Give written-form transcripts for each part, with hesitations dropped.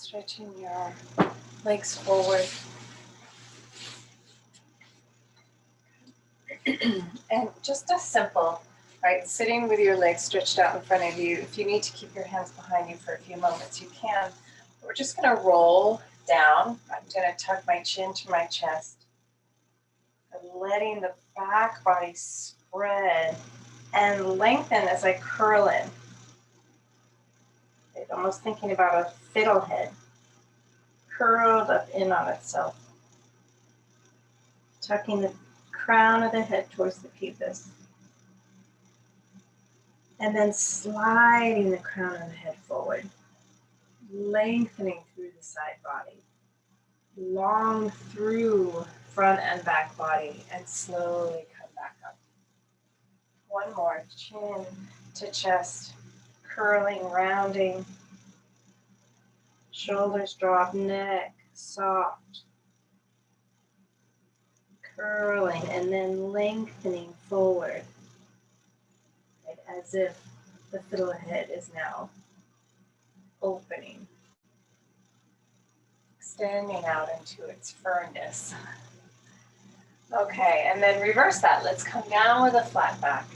Stretching your legs forward. And just a simple, right, sitting with your legs stretched out in front of you. If you need to keep your hands behind you for a few moments, you can. We're just going to roll down. I'm going to tuck my chin to my chest. And letting the back body spread and lengthen as I curl in. Almost thinking about a fiddlehead curled up in on itself. Tucking the crown of the head towards the pubis. And then sliding the crown of the head forward. Lengthening through the side body. Long through front and back body. And slowly come back up. One more. Chin to chest. Curling, rounding. Shoulders drop, neck soft. Curling and then lengthening forward. Right, as if the fiddlehead is now opening. Extending out into its firmness. Okay, and then reverse that. Let's come down with a flat back.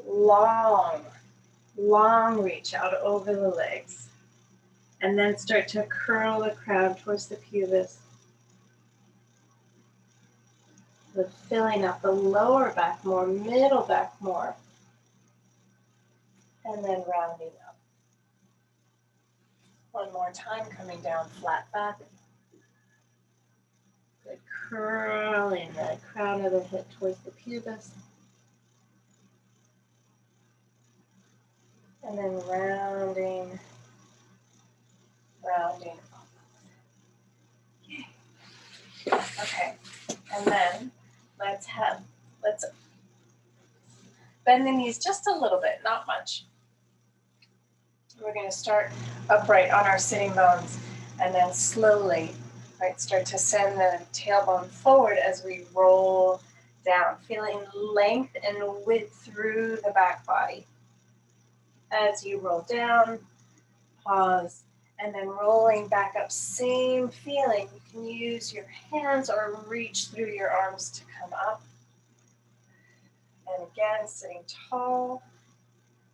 Long reach out over the legs. And then start to curl the crown towards the pubis. But filling up the lower back more, middle back more. And then rounding up. One more time, coming down flat back. Good, curling the crown of the head towards the pubis. And then rounding up. Okay, and then let's bend the knees just a little bit, not much. We're going to start upright on our sitting bones and then slowly, right, start to send the tailbone forward as we roll down, feeling length and width through the back body. As you roll down, pause, and then rolling back up, same feeling. You can use your hands or reach through your arms to come up. And again, sitting tall,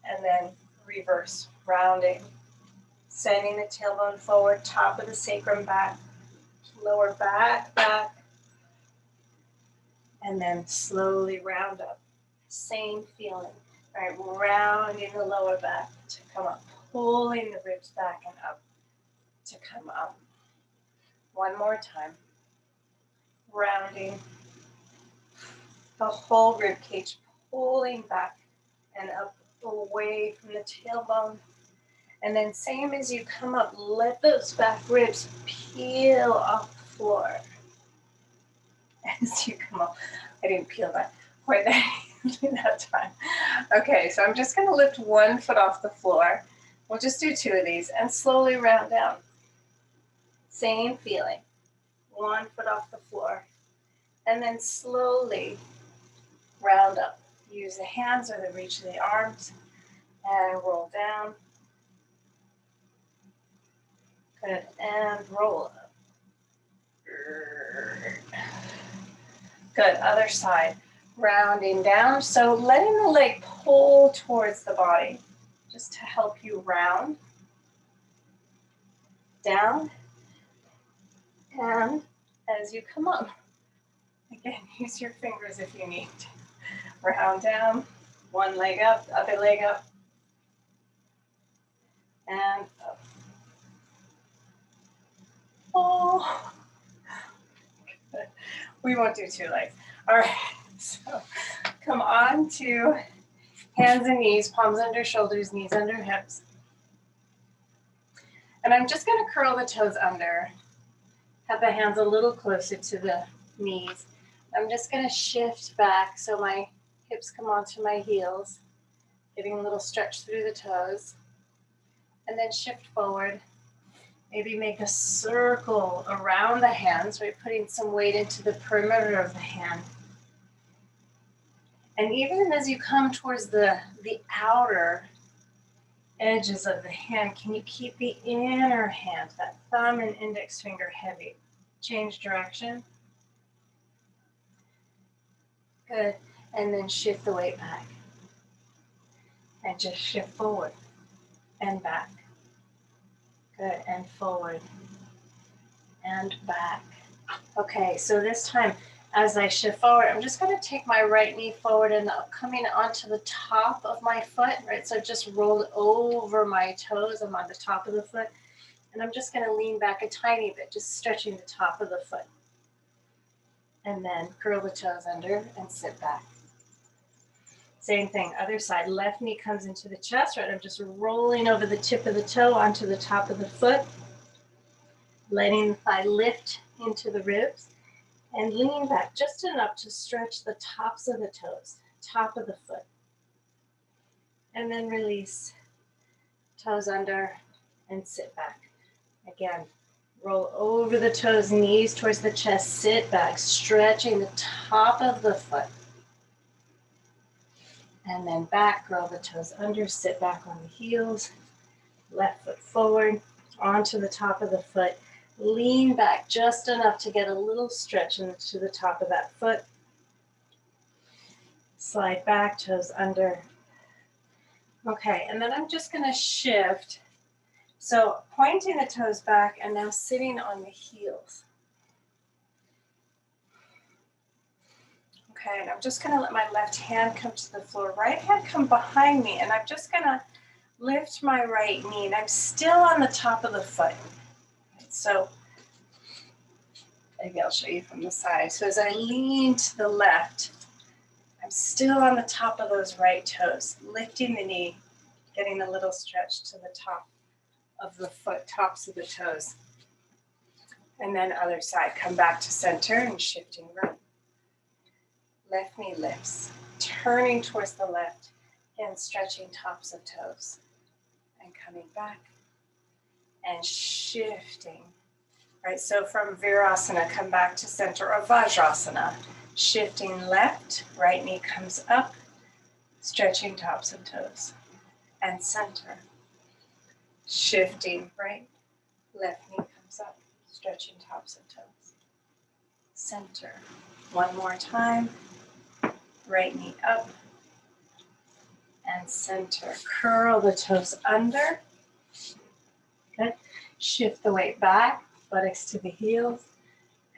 and then reverse, rounding. Sending the tailbone forward, top of the sacrum back, lower back, and then slowly round up. Same feeling, right? Rounding the lower back to come up, pulling the ribs back and up to come up. One more time. Rounding the whole rib cage, pulling back and up away from the tailbone. And then same as you come up, let those back ribs peel off the floor. As you come up, I didn't peel that quite that time. Okay, so I'm just going to lift one foot off the floor. We'll just do two of these and slowly round down. Same feeling. One foot off the floor. And then slowly round up. Use the hands or the reach of the arms and roll down. Good, and roll up. Good, other side. Rounding down, so letting the leg pull towards the body, just to help you round. Down, and as you come up, again, use your fingers if you need to. Round down, one leg up, other leg up, and up. Oh, good. We won't do two legs. All right, so come on to hands and knees, palms under shoulders, knees under hips. And I'm just going to curl the toes under, have the hands a little closer to the knees. I'm just going to shift back so my hips come onto my heels, getting a little stretch through the toes, and then shift forward. Maybe make a circle around the hands, right? Putting some weight into the perimeter of the hand. And even as you come towards the outer edges of the hand. Can you keep the inner hand, that thumb and index finger heavy? Change direction. Good. And then shift the weight back. And just shift forward and back. Good. And forward and back. Okay, so this time, as I shift forward, I'm just going to take my right knee forward and coming onto the top of my foot, right? So just roll over my toes. I'm on the top of the foot. And I'm just going to lean back a tiny bit, just stretching the top of the foot. And then curl the toes under and sit back. Same thing, other side. Left knee comes into the chest, right? I'm just rolling over the tip of the toe onto the top of the foot. Letting the thigh lift into the ribs. And lean back just enough to stretch the tops of the toes, top of the foot. And then release, toes under, and sit back. Again, roll over the toes, knees towards the chest, sit back, stretching the top of the foot. And then back, curl the toes under, sit back on the heels, left foot forward, onto the top of the foot. Lean back just enough to get a little stretch into the top of that foot. Slide back, toes under. Okay, and then I'm just going to shift. So pointing the toes back and now sitting on the heels. Okay, and I'm just going to let my left hand come to the floor. Right hand come behind me, and I'm just going to lift my right knee, and I'm still on the top of the foot. So maybe I'll show you from the side. So as I lean to the left, I'm still on the top of those right toes, lifting the knee, getting a little stretch to the top of the foot, tops of the toes. And then other side, come back to center and shifting right. Left knee lifts, turning towards the left, and stretching tops of toes. And coming back and shifting. Right, so from Virasana, come back to center, or Vajrasana. Shifting left, right knee comes up, stretching tops of toes. And center. Shifting right, left knee comes up, stretching tops of toes. Center. One more time. Right knee up. And center. Curl the toes under. Good. Shift the weight back, buttocks to the heels,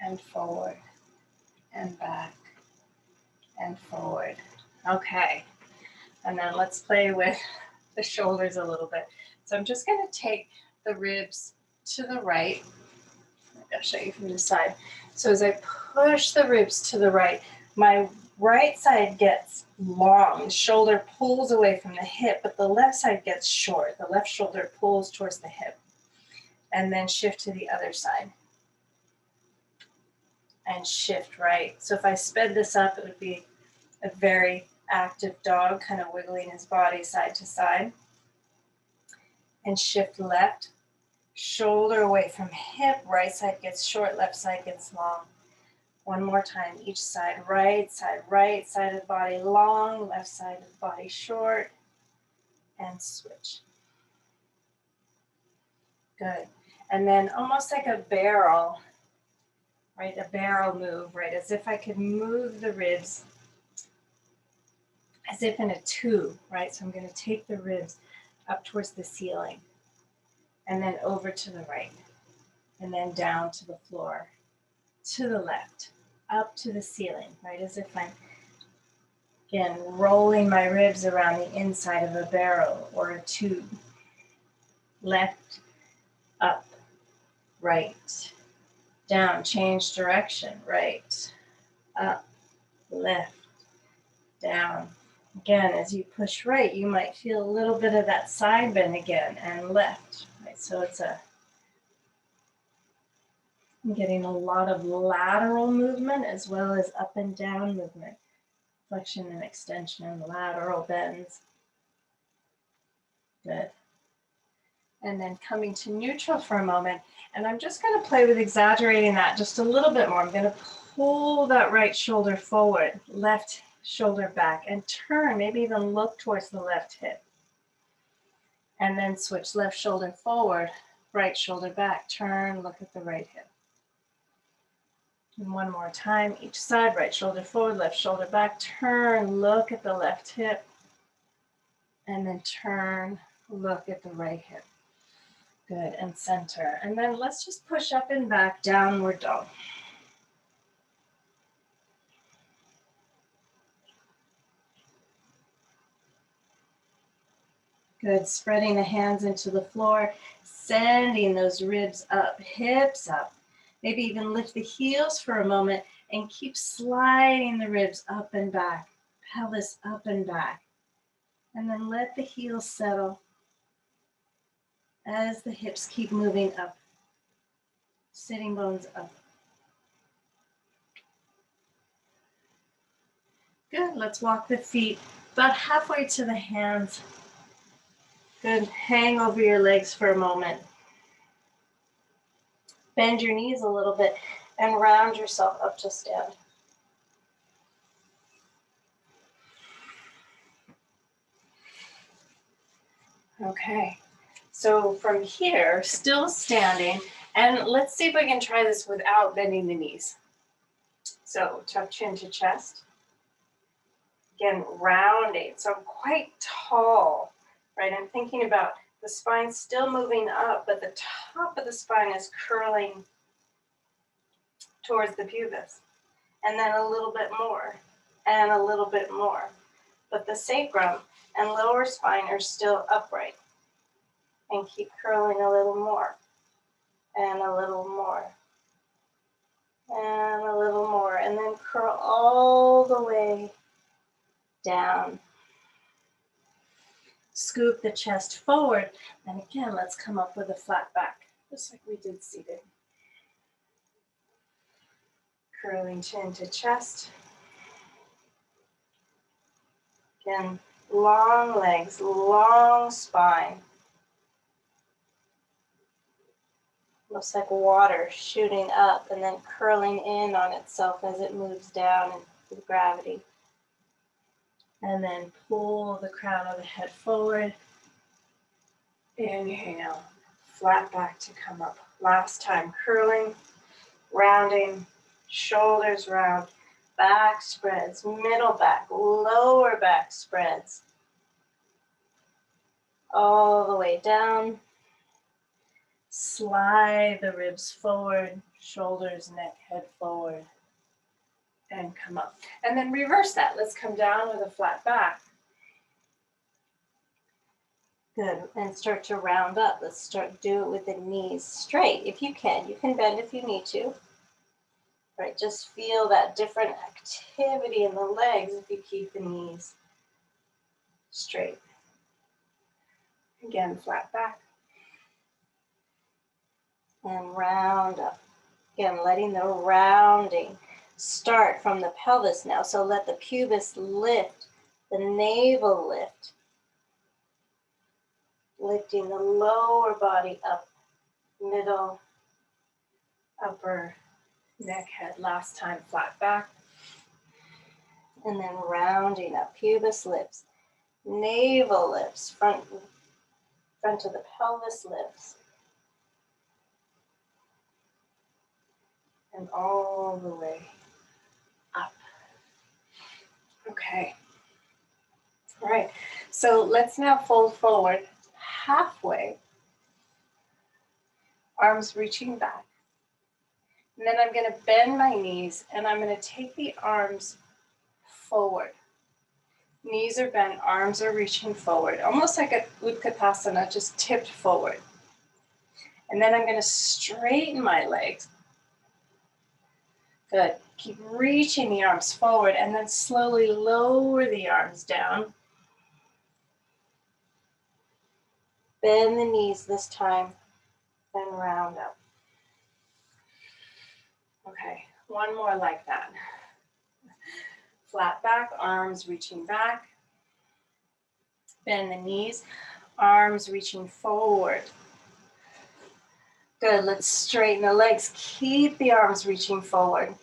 and forward, and back, and forward. Okay. And then let's play with the shoulders a little bit. So I'm just going to take the ribs to the right. I'll show you from the side. So as I push the ribs to the right, my right side gets long. The shoulder pulls away from the hip, but the left side gets short. The left shoulder pulls towards the hip. And then shift to the other side. And shift right. So if I sped this up, it would be a very active dog, kind of wiggling his body side to side. And shift left, shoulder away from hip, right side gets short, left side gets long. One more time, each side, right side of the body long, left side of the body short, and switch. Good. And then almost like a barrel, right, a barrel move, right, as if I could move the ribs as if in a tube, right? So I'm going to take the ribs up towards the ceiling and then over to the right and then down to the floor, to the left, up to the ceiling, right? As if I'm, again, rolling my ribs around the inside of a barrel or a tube. Left, up, right, down, change direction, right, up, left, down. Again, as you push right, you might feel a little bit of that side bend again, and left. Right? So I'm getting a lot of lateral movement as well as up and down movement. Flexion and extension, lateral bends. Good. And then coming to neutral for a moment, and I'm just going to play with exaggerating that just a little bit more. I'm going to pull that right shoulder forward, left shoulder back, and turn, maybe even look towards the left hip. And then switch left shoulder forward, right shoulder back, turn, look at the right hip. And one more time, each side, right shoulder forward, left shoulder back, turn, look at the left hip, and then turn, look at the right hip. Good, and center. And then let's just push up and back, downward dog. Good, spreading the hands into the floor, sending those ribs up, hips up. Maybe even lift the heels for a moment and keep sliding the ribs up and back, pelvis up and back. And then let the heels settle as the hips keep moving up, sitting bones up. Good, let's walk the feet about halfway to the hands. Good, hang over your legs for a moment. Bend your knees a little bit and round yourself up to stand. Okay, so from here, still standing, and let's see if we can try this without bending the knees. So tuck chin to chest. Again, rounding, so I'm quite tall, right? I'm thinking about the spine still moving up, but the top of the spine is curling towards the pubis. And then a little bit more, and a little bit more. But the sacrum and lower spine are still upright. And keep curling a little more, and a little more, and a little more. And then curl all the way down. Scoop the chest forward. And again, let's come up with a flat back, just like we did seated. Curling chin to chest. Again, long legs, long spine. Looks like water shooting up and then curling in on itself as it moves down with gravity. And then pull the crown of the head forward. Inhale, flat back to come up. Last time, curling, rounding, shoulders round, back spreads, middle back, lower back spreads. All the way down. Slide the ribs forward, shoulders, neck, head forward, and come up. And then reverse that. Let's come down with a flat back. Good, and start to round up. Let's do it with the knees straight. If you can bend if you need to. Right, just feel that different activity in the legs if you keep the knees straight. Again, flat back. And round up. Again, letting the rounding start from the pelvis now. So let the pubis lift, the navel lift. Lifting the lower body up, middle, upper, neck, head. Last time, flat back. And then rounding up, pubis lifts, navel lifts, front of the pelvis lifts. And all the way up. Okay. All right. So let's now fold forward halfway. Arms reaching back. And then I'm going to bend my knees and I'm going to take the arms forward. Knees are bent, arms are reaching forward, almost like a Utkatasana, just tipped forward. And then I'm going to straighten my legs. Good. Keep reaching the arms forward and then slowly lower the arms down. Bend the knees this time, then round up. Okay, one more like that. Flat back, arms reaching back. Bend the knees, arms reaching forward. Good, let's straighten the legs. Keep the arms reaching forward.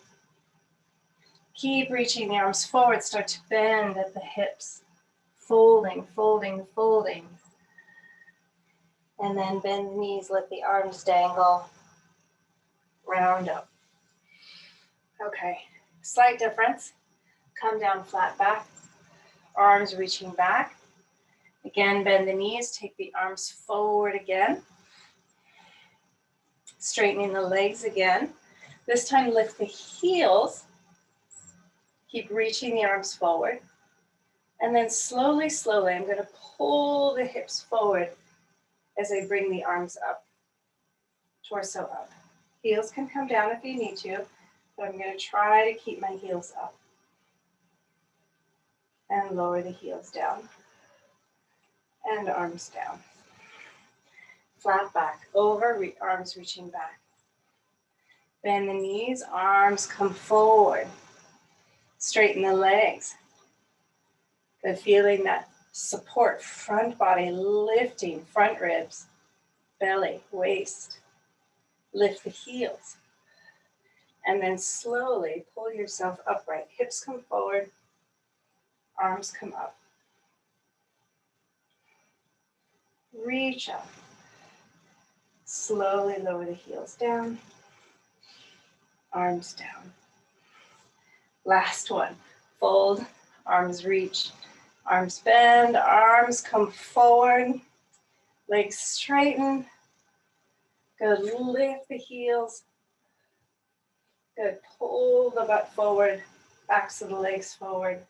Keep reaching the arms forward. Start to bend at the hips. Folding, folding, folding. And then bend the knees, let the arms dangle, round up. Okay, slight difference. Come down flat back, arms reaching back. Again, bend the knees, take the arms forward again. Straightening the legs again. This time lift the heels. Keep reaching the arms forward. And then slowly, slowly, I'm going to pull the hips forward as I bring the arms up, torso up. Heels can come down if you need to, but I'm going to try to keep my heels up. And lower the heels down. And arms down. Flat back, over, arms reaching back. Bend the knees, arms come forward. Straighten the legs. Good, feeling that support, front body lifting, front ribs, belly, waist. Lift the heels. And then slowly pull yourself upright. Hips come forward, arms come up. Reach up. Slowly lower the heels down, arms down. Last one. Fold, arms reach, arms bend, arms come forward, legs straighten. Good, lift the heels. Good, pull the butt forward, backs of the legs forward.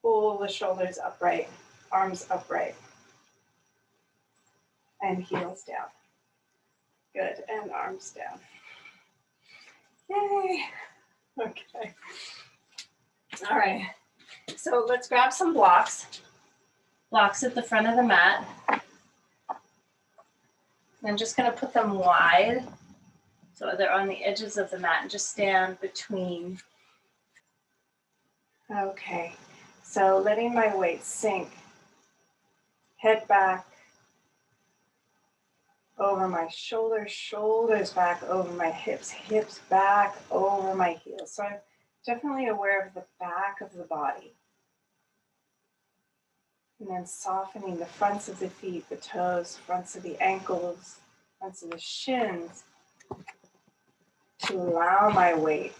Pull the shoulders upright, arms upright. And heels down. Good, and arms down. Yay. Okay. All right. So let's grab some blocks. Blocks at the front of the mat. I'm just going to put them wide so they're on the edges of the mat and just stand between. Okay. So letting my weight sink. Head back over my shoulders, shoulders back over my hips, hips back over my heels. So I'm definitely aware of the back of the body. And then softening the fronts of the feet, the toes, fronts of the ankles, fronts of the shins, to allow my weight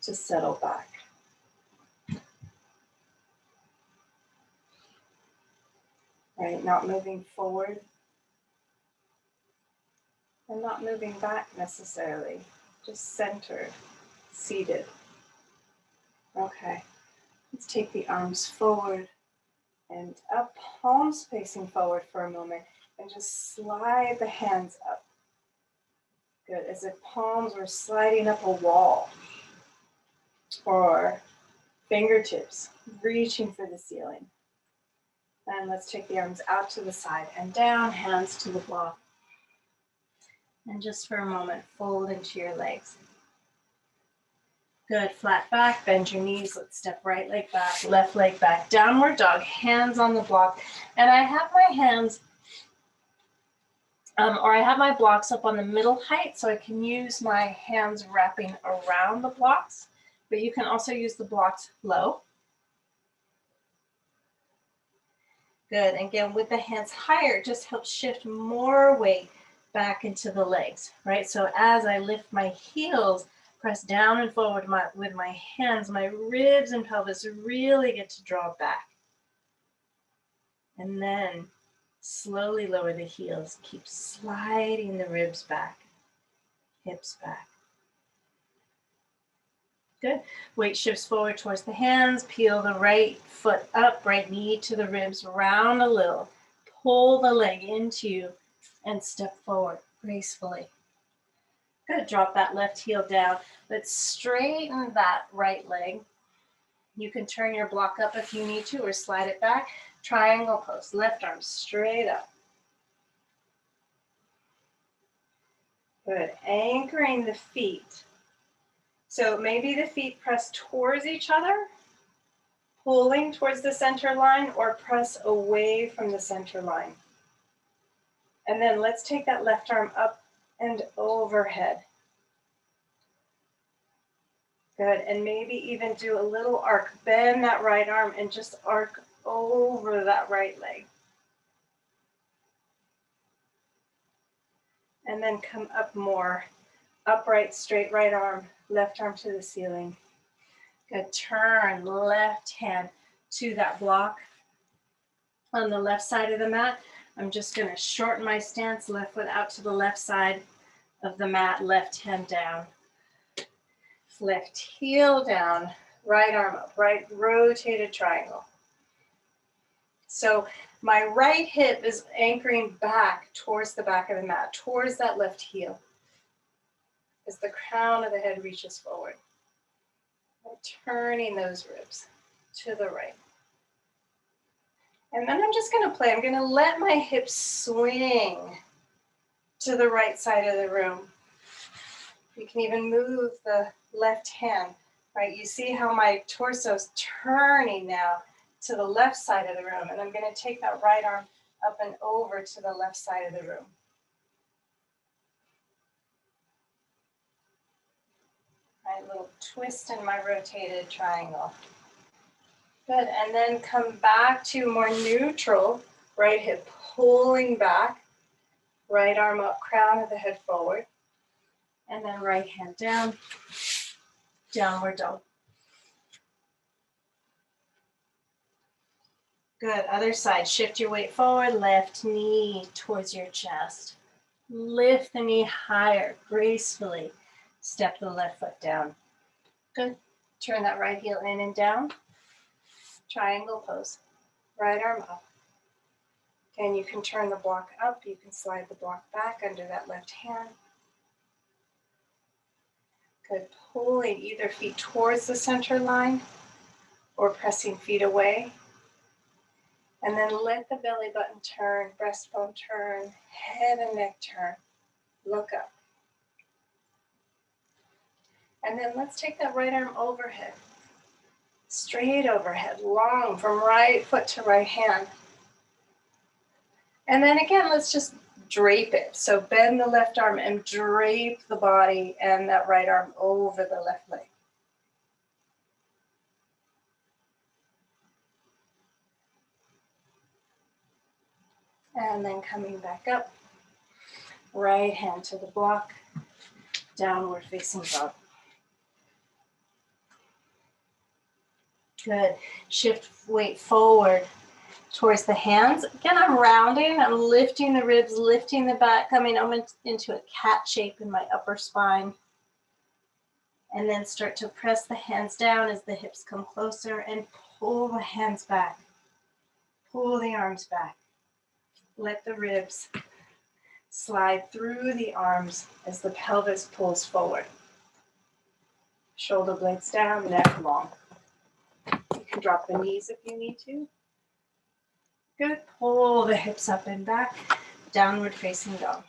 to settle back. Right, not moving forward and not moving back necessarily, just centered, seated. Okay, let's take the arms forward and up, palms facing forward for a moment, and just slide the hands up. Good, as if palms were sliding up a wall, or fingertips reaching for the ceiling. And let's take the arms out to the side and down, hands to the block. And just for a moment, fold into your legs. Good, flat back, bend your knees. Let's step right leg back, left leg back, downward dog, hands on the block. And I have my hands, or I have my blocks up on the middle height, so I can use my hands wrapping around the blocks, but you can also use the blocks low. Good, and again, with the hands higher, it just helps shift more weight back into the legs, right? So as I lift my heels, press down and forward with my hands, my ribs and pelvis really get to draw back. And then slowly lower the heels. Keep sliding the ribs back, hips back. Good. Weight shifts forward towards the hands. Peel the right foot up, right knee to the ribs, round a little. Pull the leg into you and step forward gracefully. Good. Drop that left heel down. Let's straighten that right leg. You can turn your block up if you need to or slide it back. Triangle pose. Left arm straight up. Good. Anchoring the feet. So maybe the feet press towards each other, pulling towards the center line, or press away from the center line. And then let's take that left arm up and overhead. Good, and maybe even do a little arc. Bend that right arm and just arc over that right leg. And then come up more. Upright, straight right arm, left arm to the ceiling. Good, turn left hand to that block on the left side of the mat. I'm just gonna shorten my stance, left foot out to the left side of the mat, left hand down. Left heel down, right arm up, right rotated triangle. So my right hip is anchoring back towards the back of the mat, towards that left heel, as the crown of the head reaches forward. I'm turning those ribs to the right. And then I'm just gonna play. I'm gonna let my hips swing to the right side of the room. You can even move the left hand, right? You see how my torso's turning now to the left side of the room, and I'm gonna take that right arm up and over to the left side of the room. Right, little twist in my rotated triangle. Good, and then come back to more neutral, right hip pulling back, right arm up, crown of the head forward, and then right hand down, downward dog. Good, other side, shift your weight forward, left knee towards your chest. Lift the knee higher, gracefully. Step the left foot down. Good, turn that right heel in and down. Triangle pose, right arm up. Again, you can turn the block up, you can slide the block back under that left hand. Good, pulling either feet towards the center line or pressing feet away. And then let the belly button turn, breastbone turn, head and neck turn. Look up. And then let's take that right arm overhead. Straight overhead, long from right foot to right hand. And then again, let's just drape it. So bend the left arm and drape the body and that right arm over the left leg. And then coming back up, right hand to the block, downward facing dog. Good. Shift weight forward towards the hands. Again, I'm rounding, I'm lifting the ribs, lifting the back, coming into a cat shape in my upper spine. And then start to press the hands down as the hips come closer and pull the hands back. Pull the arms back. Let the ribs slide through the arms as the pelvis pulls forward. Shoulder blades down, neck long. You can drop the knees if you need to. Good, pull the hips up and back, downward facing dog.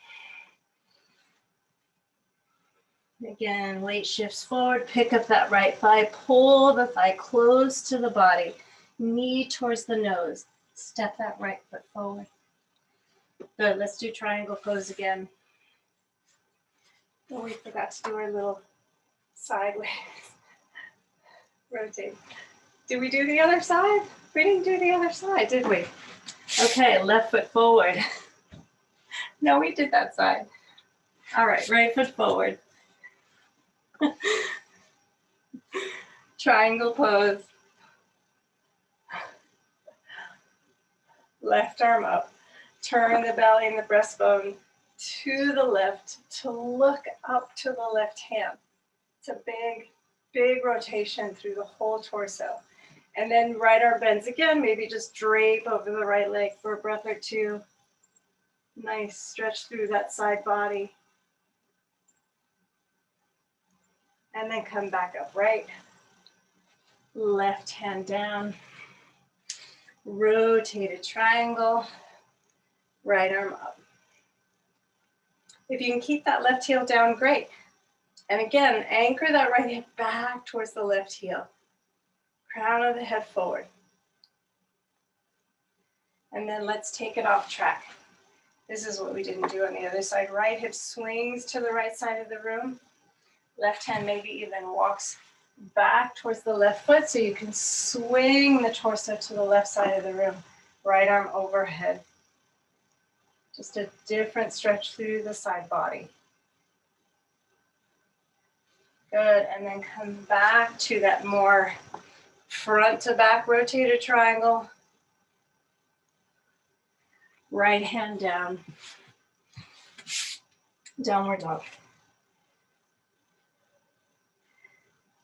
Again, weight shifts forward, pick up that right thigh, pull the thigh close to the body, knee towards the nose, step that right foot forward. Good, let's do triangle pose again. Oh, we forgot to do our little sideways rotate. Did we do the other side? We didn't do the other side, did we? Okay, left foot forward. No, we did that side. All right, right foot forward. Triangle pose. Left arm up. Turn the belly and the breastbone to the left to look up to the left hand. It's a big, big rotation through the whole torso. And then right arm bends again, maybe just drape over the right leg for a breath or two. Nice stretch through that side body. And then come back up, right? Left hand down. Rotated triangle. Right arm up. If you can keep that left heel down, great. And again, anchor that right hip back towards the left heel. Crown of the head forward. And then let's take it off track. This is what we didn't do on the other side. Right hip swings to the right side of the room. Left hand maybe even walks back towards the left foot so you can swing the torso to the left side of the room. Right arm overhead. Just a different stretch through the side body. Good, and then come back to that more front to back rotated triangle. Right hand down. Downward dog.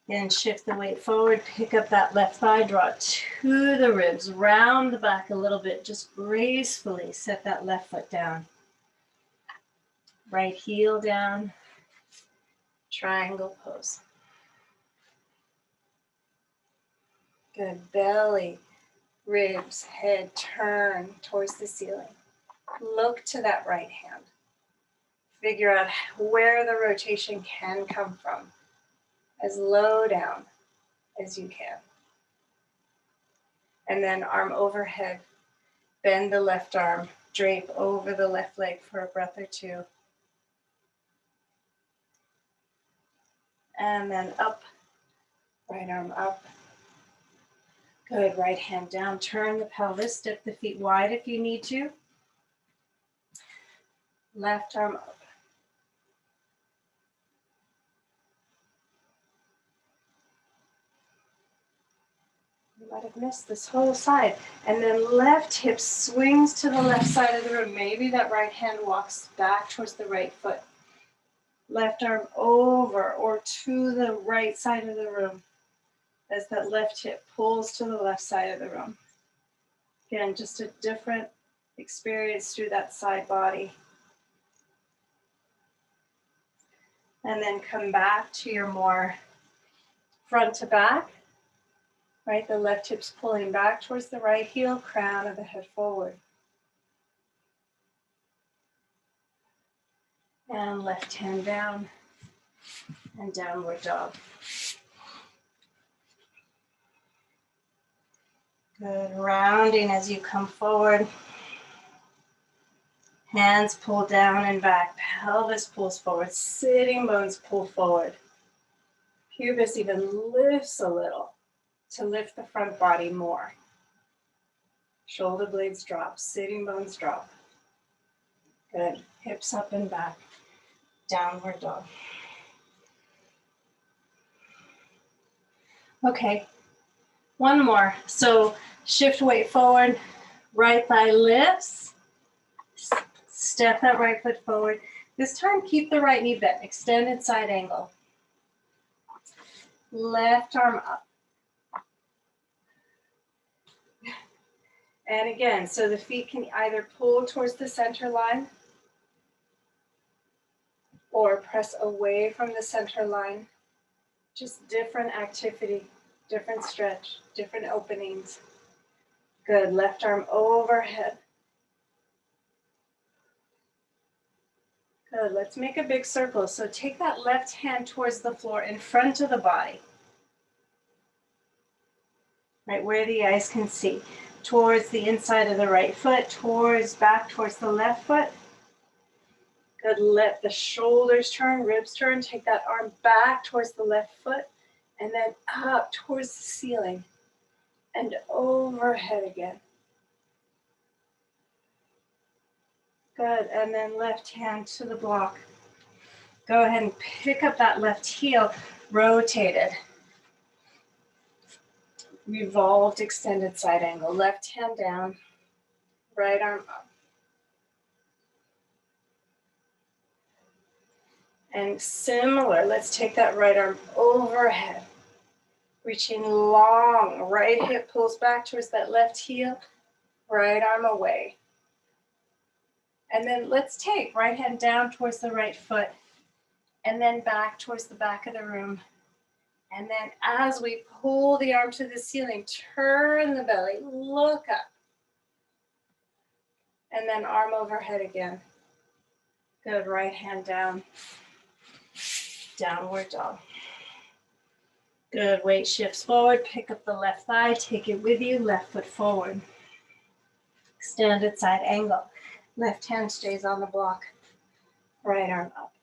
Then shift the weight forward, pick up that left thigh, draw it to the ribs, round the back a little bit, just gracefully set that left foot down. Right heel down, triangle pose. Good, belly, ribs, head turn towards the ceiling. Look to that right hand. Figure out where the rotation can come from. As low down as you can. And then arm overhead, bend the left arm, drape over the left leg for a breath or two. And then up, right arm up. Good, right hand down, turn the pelvis, step the feet wide if you need to. Left arm up. You might have missed this whole side. And then left hip swings to the left side of the room. Maybe that right hand walks back towards the right foot. Left arm over or to the right side of the room as that left hip pulls to the left side of the room. Again, just a different experience through that side body. And then come back to your more front to back. Right, the left hip's pulling back towards the right heel, crown of the head forward. And left hand down and downward dog. Good, rounding as you come forward. Hands pull down and back, pelvis pulls forward, sitting bones pull forward. Pubis even lifts a little to lift the front body more. Shoulder blades drop, sitting bones drop. Good, hips up and back, downward dog. Okay, one more. So shift weight forward, right thigh lifts, step that right foot forward. This time keep the right knee bent, extended side angle. Left arm up. And again, so the feet can either pull towards the center line or press away from the center line. Just different activity, different stretch, different openings. Good, left arm overhead. Good, let's make a big circle. So take that left hand towards the floor in front of the body. Right, where the eyes can see. Towards the inside of the right foot, back towards the left foot. Good, let the shoulders turn, ribs turn. Take that arm back towards the left foot and then up towards the ceiling and overhead again. Good, and then left hand to the block. Go ahead and pick up that left heel, rotated. Revolved, extended side angle. Left hand down, right arm up. And similar, let's take that right arm overhead. Reaching long, right hip pulls back towards that left heel, right arm away. And then let's take right hand down towards the right foot and then back towards the back of the room. And then as we pull the arm to the ceiling, turn the belly, look up. And then arm overhead again. Good, right hand down. Downward dog. Good, weight shifts forward, pick up the left thigh, take it with you, left foot forward. Extended side angle. Left hand stays on the block, right arm up.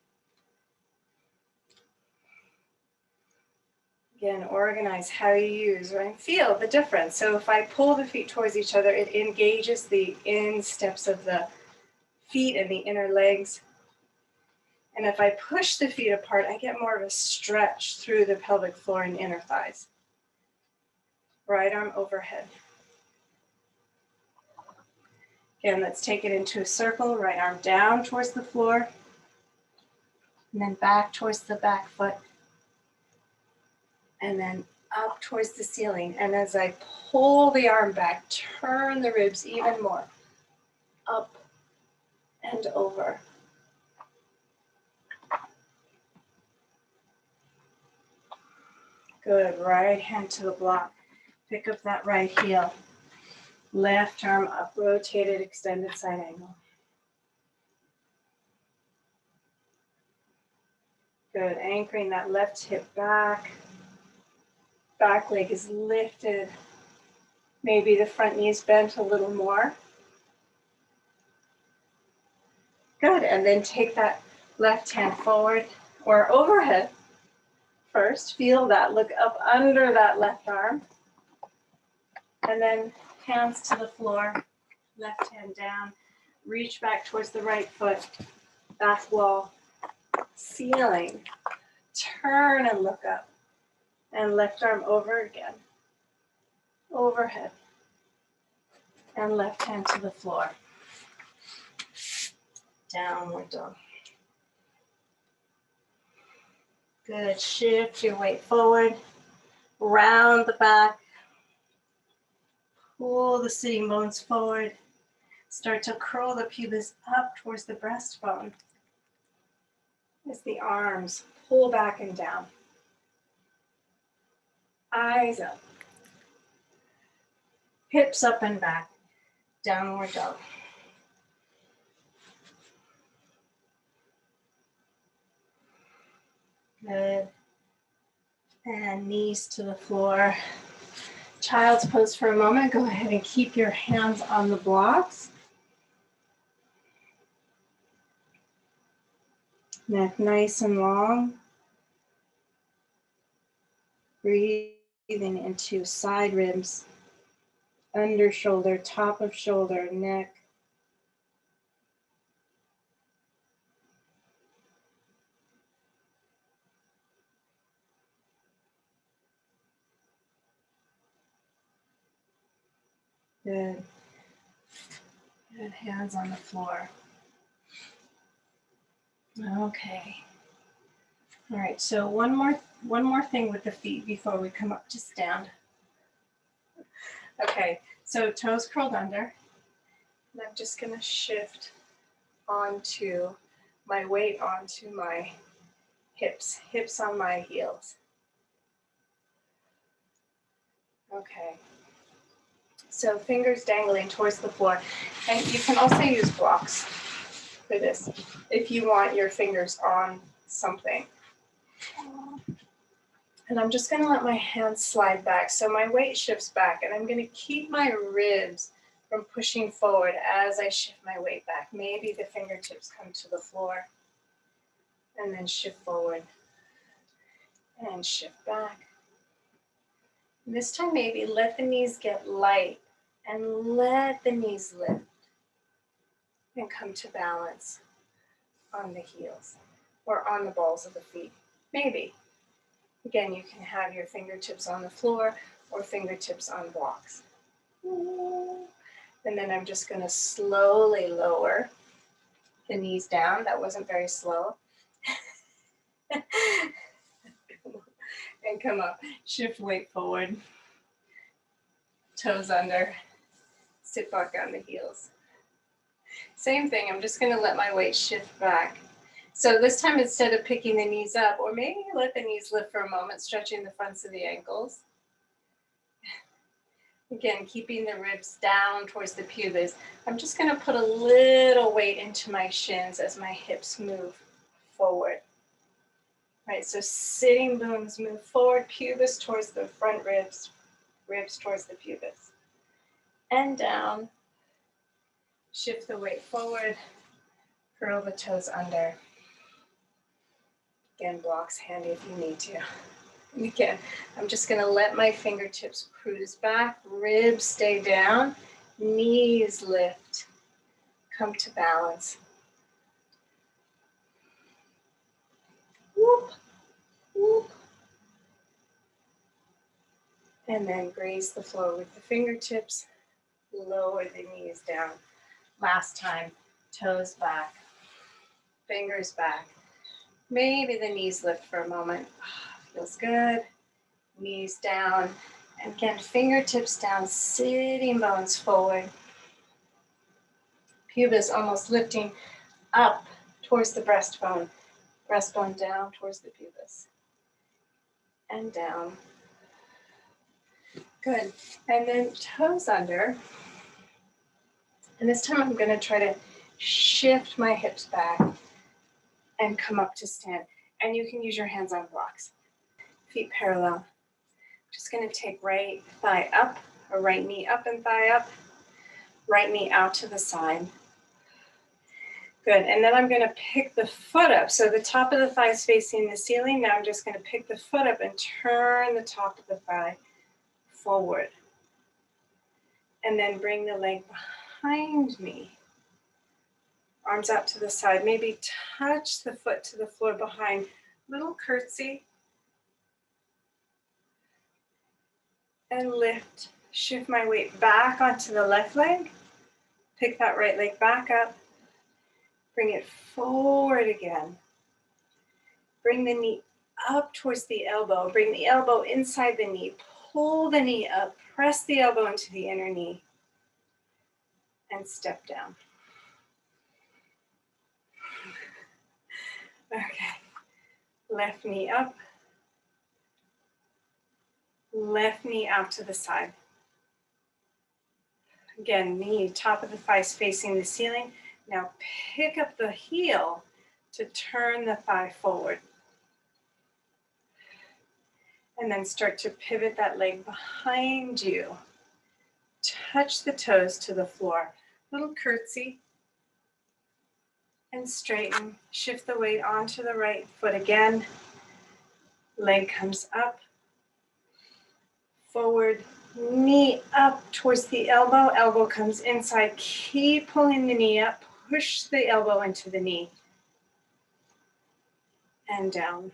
Again, organize how you use, right? Feel the difference. So if I pull the feet towards each other, it engages the insteps of the feet and the inner legs. And if I push the feet apart, I get more of a stretch through the pelvic floor and inner thighs. Right arm overhead. Again, let's take it into a circle, right arm down towards the floor, and then back towards the back foot, and then up towards the ceiling. And as I pull the arm back, turn the ribs even more, up and over. Good, right hand to the block. Pick up that right heel. Left arm up, rotated, extended side angle. Good, anchoring that left hip back. Back leg is lifted. Maybe the front knee is bent a little more. Good, and then take that left hand forward or overhead. First, feel that, look up under that left arm. And then hands to the floor, left hand down. Reach back towards the right foot, back wall, ceiling. Turn and look up. And left arm over again. Overhead. And left hand to the floor. Downward dog. Good, shift your weight forward. Round the back. Pull the sitting bones forward. Start to curl the pubis up towards the breastbone. As the arms pull back and down. Eyes up. Hips up and back. Downward dog. Good. And knees to the floor. Child's pose for a moment. Go ahead and keep your hands on the blocks. Neck nice and long. Breathing into side ribs, under shoulder, top of shoulder, neck. Good. Good, hands on the floor. Okay. All right, so one more thing with the feet before we come up to stand. Okay, so toes curled under. And I'm just gonna shift onto my weight onto my hips on my heels. Okay. So fingers dangling towards the floor. And you can also use blocks for this if you want your fingers on something. And I'm just going to let my hands slide back. So my weight shifts back, and I'm going to keep my ribs from pushing forward as I shift my weight back. Maybe the fingertips come to the floor, and then shift forward and shift back. And this time, maybe let the knees get light and let the knees lift and come to balance on the heels or on the balls of the feet. Maybe. Again, you can have your fingertips on the floor or fingertips on blocks. And then I'm just going to slowly lower the knees down. That wasn't very slow. And come up. Shift weight forward. Toes under. Sit back on the heels. Same thing. I'm just going to let my weight shift back. So this time, instead of picking the knees up, or maybe let the knees lift for a moment, stretching the fronts of the ankles. Again, keeping the ribs down towards the pubis. I'm just going to put a little weight into my shins as my hips move forward. Right, so sitting bones move forward, pubis towards the front ribs, ribs towards the pubis. And down. Shift the weight forward, curl the toes under. Again, blocks handy if you need to. And again, I'm just going to let my fingertips cruise back, ribs stay down, knees lift. Come to balance. Whoop, whoop. And then graze the floor with the fingertips. Lower the knees down. Last time, toes back, fingers back. Maybe the knees lift for a moment. Feels good. Knees down. And again, fingertips down, sitting bones forward. Pubis almost lifting up towards the breastbone. Breastbone down towards the pubis. And down. Good. And then toes under. And this time I'm going to try to shift my hips back and come up to stand. And you can use your hands on blocks. Feet parallel. Just going to take right thigh up, or right knee up and thigh up. Right knee out to the side. Good. And then I'm going to pick the foot up. So the top of the thigh is facing the ceiling. Now I'm just going to pick the foot up and turn the top of the thigh forward. And then bring the leg behind me. Arms out to the side. Maybe touch the foot to the floor behind. Little curtsy. And lift. Shift my weight back onto the left leg. Pick that right leg back up. Bring it forward again. Bring the knee up towards the elbow. Bring the elbow inside the knee. Pull the knee up. Press the elbow into the inner knee. And step down. Okay. Left knee up. Left knee out to the side. Again, knee, top of the thighs facing the ceiling. Now pick up the heel to turn the thigh forward. And then start to pivot that leg behind you. Touch the toes to the floor. Little curtsy. And straighten. Shift the weight onto the right foot again. Leg comes up. Forward. Knee up towards the elbow. Elbow comes inside. Keep pulling the knee up. Push the elbow into the knee. And down.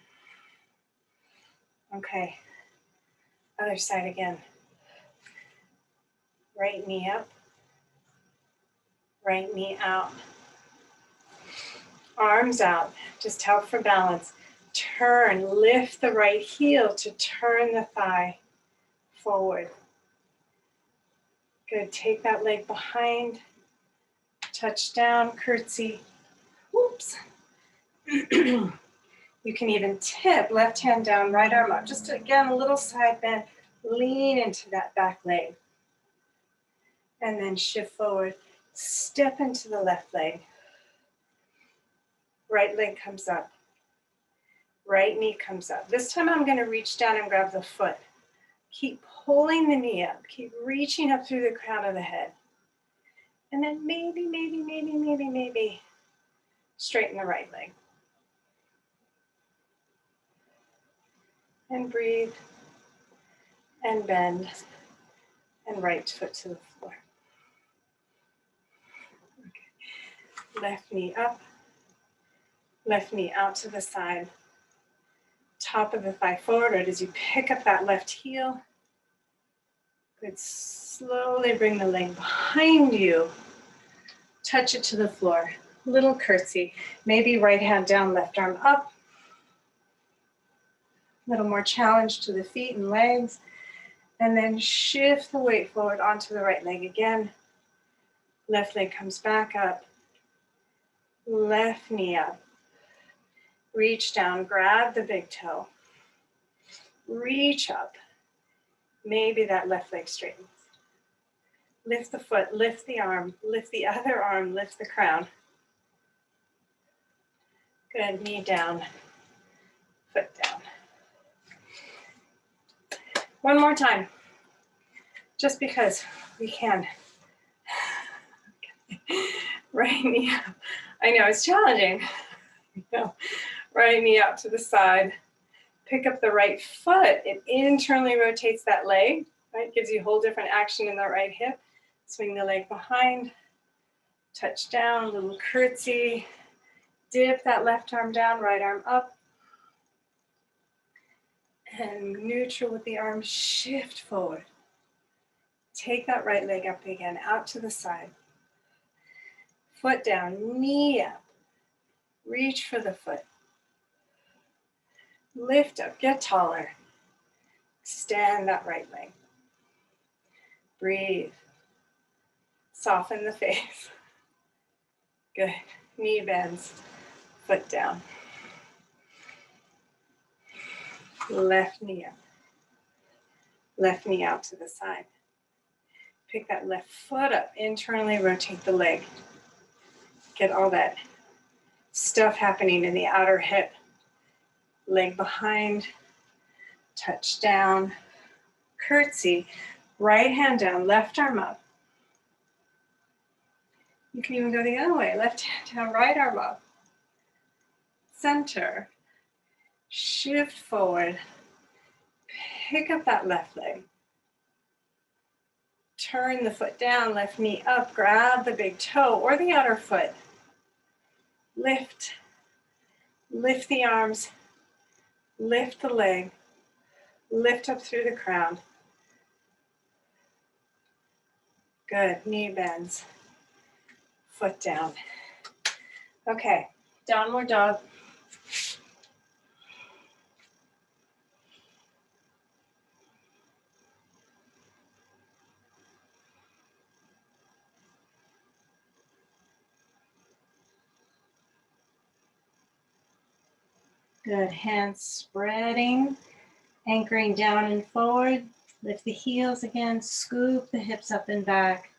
Okay. Other side again. Right knee up. Right knee out. Arms out. Just help for balance. Turn. Lift the right heel to turn the thigh forward. Good. Take that leg behind. Touch down. Curtsy. Whoops. You can even tip, left hand down, right arm up. Just again, a little side bend. Lean into that back leg. And then shift forward. Step into the left leg. Right leg comes up. Right knee comes up. This time I'm going to reach down and grab the foot. Keep pulling the knee up. Keep reaching up through the crown of the head. And then maybe straighten the right leg. And breathe. And bend. And right foot to the floor. Okay. Left knee up. Left knee out to the side. Top of the thigh forward as you pick up that left heel. Good. Slowly bring the leg behind you. Touch it to the floor. Little curtsy. Maybe right hand down, left arm up. A little more challenge to the feet and legs. And then shift the weight forward onto the right leg again. Left leg comes back up. Left knee up. Reach down, grab the big toe. Reach up. Maybe that left leg straightens. Lift the foot, lift the arm, lift the other arm, lift the crown. Good, knee down, foot down. One more time, just because we can. Right knee up. I know it's challenging. Right knee out to the side. Pick up the right foot. It internally rotates that leg, right? Gives you a whole different action in the right hip. Swing the leg behind. Touch down, little curtsy. Dip that left arm down, right arm up. And neutral with the arm, shift forward. Take that right leg up again, out to the side. Foot down, knee up. Reach for the foot. Lift up, get taller. Extend that right leg. Breathe. Soften the face. Good. Knee bends, foot down. Left knee up. Left knee out to the side. Pick that left foot up, internally rotate the leg. Get all that stuff happening in the outer hip. Leg behind, touch down, curtsy, right hand down, left arm up. You can even go the other way, left hand down, right arm up. Center, shift forward, pick up that left leg. Turn the foot down, left knee up, grab the big toe or the outer foot. Lift, lift the arms, lift the leg, lift up through the crown. Good, knee bends, foot down. Okay, downward dog. Good, hands spreading, anchoring down and forward. Lift the heels again, scoop the hips up and back.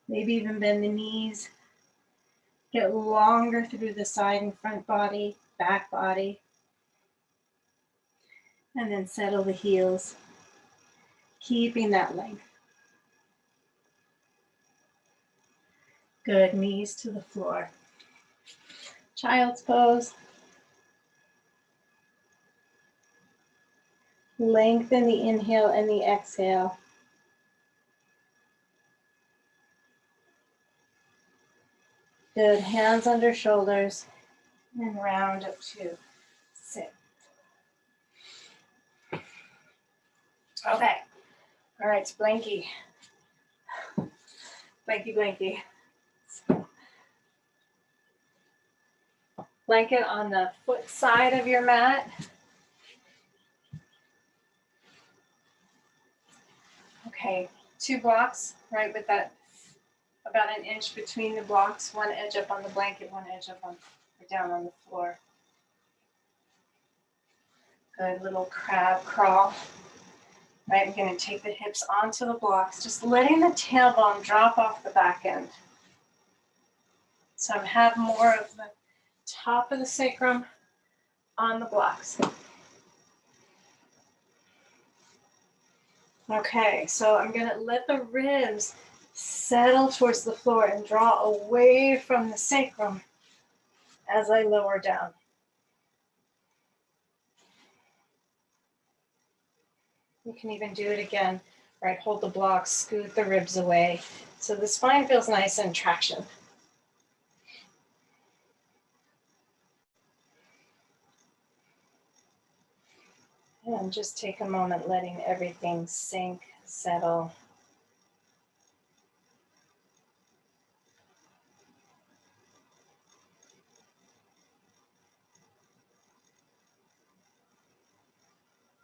Maybe even bend the knees. Get longer through the side and front body, back body. And then settle the heels, keeping that length. Good, knees to the floor. Child's pose. Lengthen the inhale and the exhale. Good, hands under shoulders and round up to sit. Okay, all right, it's blankie. Blankie, blankie. Blanket on the foot side of your mat. Okay, 2 blocks, right, with that about an inch between the blocks, one edge up on the blanket, one edge up on or down on the floor. Good, little crab crawl. Right, I'm going to take the hips onto the blocks, just letting the tailbone drop off the back end. So I have more of the top of the sacrum on the blocks. Okay, so I'm going to let the ribs settle towards the floor and draw away from the sacrum as I lower down. You can even do it again, right? Hold the blocks, scoot the ribs away. So the spine feels nice and traction. And just take a moment letting everything sink, settle.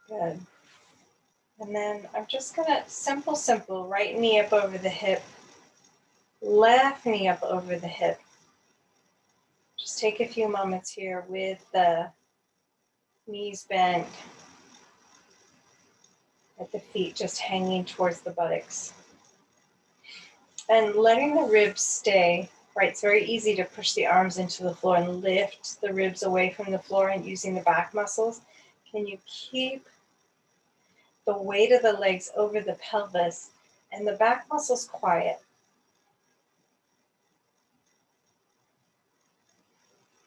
Good. And then I'm just gonna, simple, right knee up over the hip, left knee up over the hip. Just take a few moments here with the knees bent, at the feet just hanging towards the buttocks. And letting the ribs stay, right? It's very easy to push the arms into the floor and lift the ribs away from the floor and using the back muscles. Can you keep the weight of the legs over the pelvis and the back muscles quiet?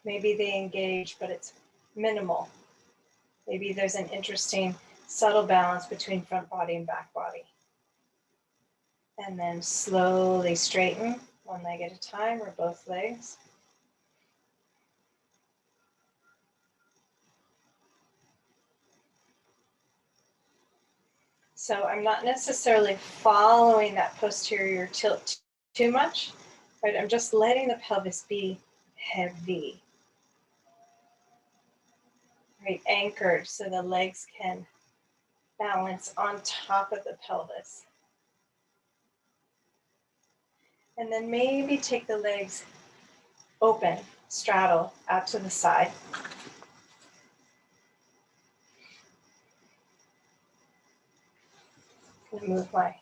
Maybe they engage, but it's minimal. Maybe there's an interesting subtle balance between front body and back body. And then slowly straighten, one leg at a time or both legs. So I'm not necessarily following that posterior tilt too much, right? I'm just letting the pelvis be heavy, right? Anchored so the legs can balance on top of the pelvis. And then maybe take the legs open, straddle out to the side. I'm gonna move my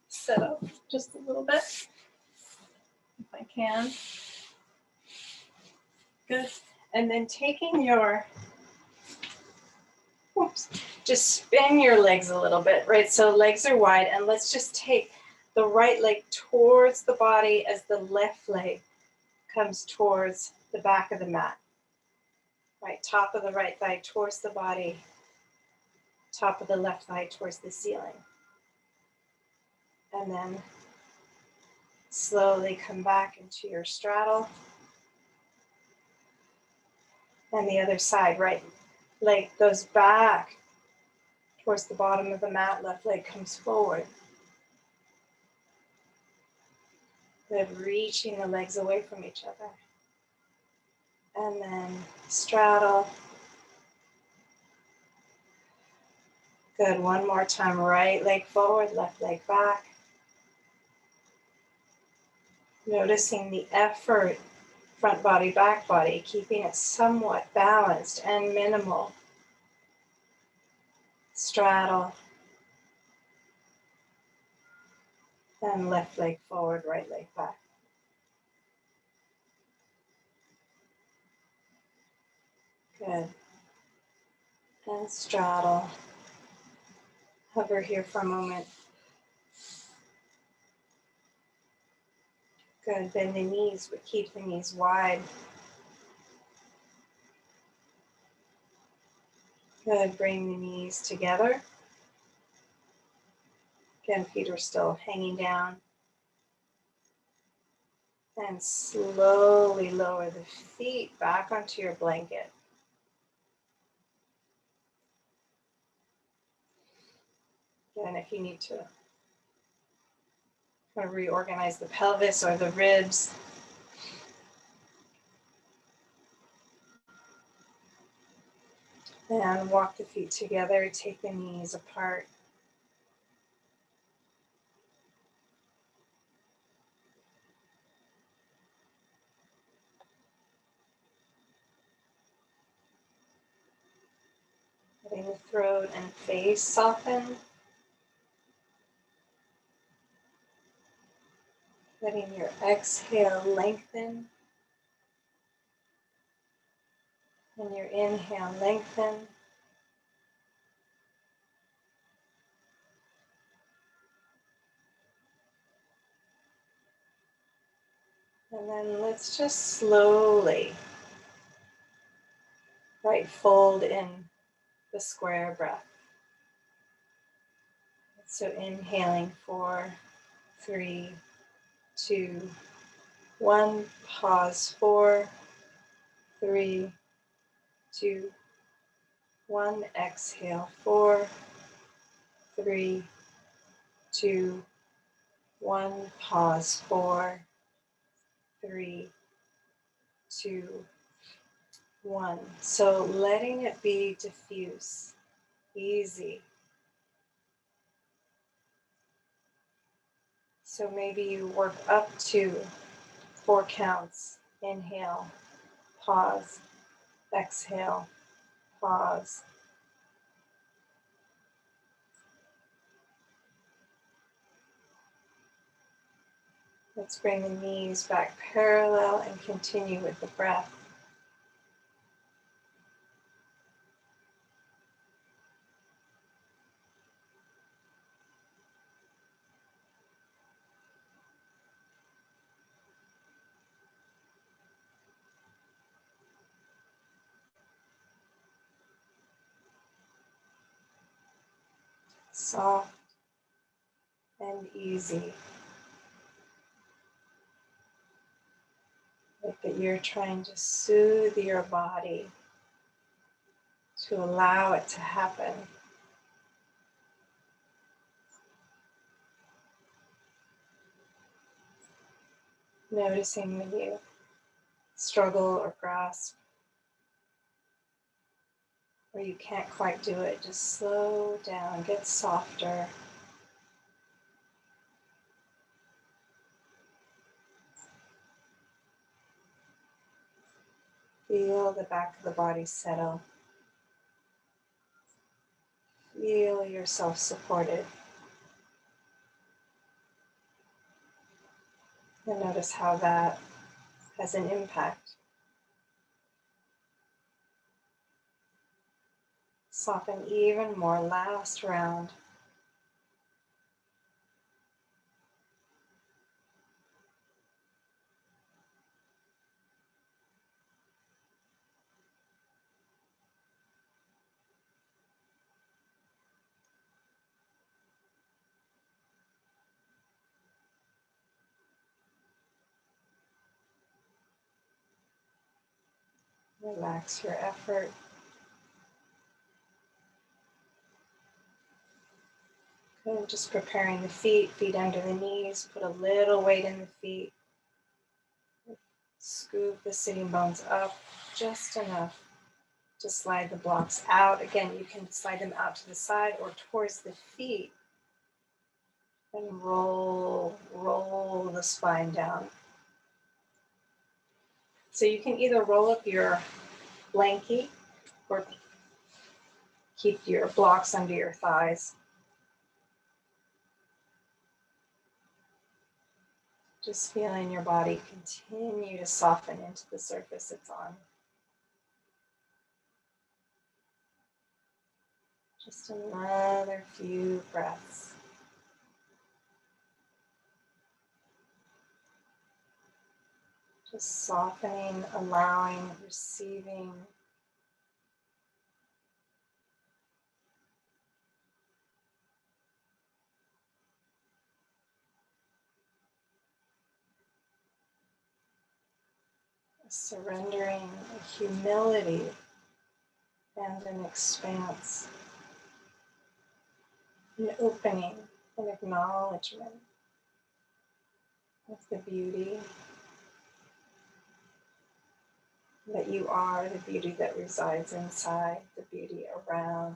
setup just a little bit, if I can. Good. And then taking your, just spin your legs a little bit, right? So legs are wide, and let's just take the right leg towards the body as the left leg comes towards the back of the mat. Right, top of the right thigh towards the body, top of the left thigh towards the ceiling. And then slowly come back into your straddle. And the other side, right leg goes back towards the bottom of the mat, left leg comes forward. Good, reaching the legs away from each other. And then straddle. Good, one more time, right leg forward, left leg back. Noticing the effort, front body, back body, keeping it somewhat balanced and minimal. Straddle. And left leg forward, right leg back. Good. And straddle. Hover here for a moment. Good. Bend the knees, but keep the knees wide. Good. Bring the knees together. Again, feet are still hanging down. And slowly lower the feet back onto your blanket. And if you need to kind of reorganize the pelvis or the ribs, and walk the feet together, take the knees apart. Letting the throat and face soften. Letting your exhale lengthen. And your inhale lengthen. And then let's just slowly, right, fold in the square breath. So inhaling 4, 3, 2, 1. Pause 4, 3, 2, 1. Exhale 4, 3, 2, 1. Pause 4, 3, 2, 1. So letting it be diffuse, easy. So maybe you work up to 4 counts. Inhale, pause, exhale, pause. Let's bring the knees back parallel and continue with the breath. Soft and easy. Like that you're trying to soothe your body to allow it to happen. Noticing when you struggle or grasp, or you can't quite do it, just slow down, get softer. Feel the back of the body settle. Feel yourself supported. And notice how that has an impact. Soften even more. Last round. Relax your effort. Good. Just preparing the feet under the knees. Put a little weight in the feet. Scoop the sitting bones up just enough to slide the blocks out. Again, you can slide them out to the side or towards the feet. And roll the spine down. So you can either roll up your blankie or keep your blocks under your thighs. Just feeling your body continue to soften into the surface it's on. Just another few breaths. Just softening, allowing, receiving. Surrendering, a humility and an expanse. An opening, an acknowledgement of the beauty that you are, the beauty that resides inside, the beauty around.